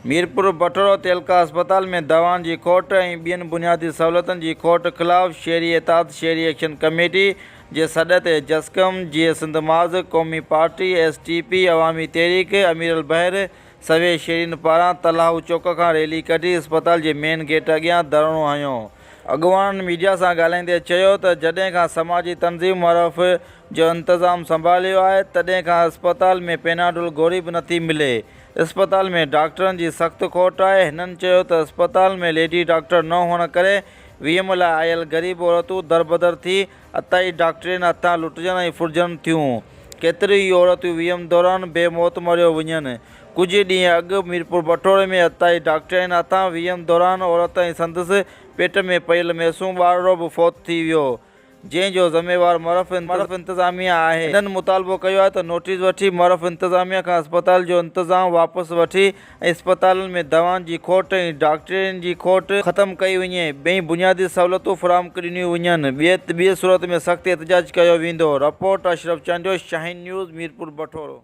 मीरपुर बटोरो तेलका अस्पताल में दवाउनि जी खोट ऐं ॿियनि बुनियादी सहूलियतुनि जी खोट ख़िलाफ़ शहरी एतहाद शहरी एक्शन कमेटी जे सॾ ते जस्कम जीए सिंध माज़ क़ौमी पार्टी STP अवामी तहरीक अमीर अल बहर सवे शहरीन पारां तलाहू चौक खां रैली कढी अस्पताल जे मेन गेट अॻियां धरणो हयो। अॻवाननि मीडिया सां ॻाल्हाईंदे चयो त जॾहिं खां समाजी तंज़ीम मरफ़ जो इंतज़ाम संभालियो आहे तॾहिं खां अस्पताल में पेनाडोल गोरी बि नथी मिले। अस्पताल में डॉक्टरनि जी सख़्त खोट आहे। हिननि चयो त अस्पताल में लेडी डॉक्टर न हुअण करे वीएम लाइ आयल ग़रीब औरतूं दरबदर थी अताई डॉक्टरनि हथां लुटजनि ऐं फुरजनि थियूं। केतिरियूं ई औरतूं वीएम दौरान बेमौत मरियो वञनि। कुझु ॾींहं अॻु मीरपुर बटोरे में अताई डॉक्टरनि हथां वीएम दौरान औरत ऐं संदसि पेट में पयल मैसूम ॿारड़ो बि फ़ौत थी वियो, जंहिंजो ज़िम्मेवार मरफ़ इंतिज़ामिया आहे। हिननि मुतालबो कयो आहे त नोटिस वठी मरफ़ इंतिज़ामिया खां अस्पताल जो इंतिज़ाम वापसि वठी ऐं अस्पतालनि में दवाउनि जी खोट ऐं डॉक्टरनि जी खोट ख़तमु कई वञे, ॿई बुनियादी सहूलियतूं फ़राहम ॾिनियूं वञनि। ॿिए सूरत में सख़्त एहतिजाज कयो वेंदो। रिपोर्ट अशरफ चंदो, शाहीन न्यूज़, मीरपुर बटोरो।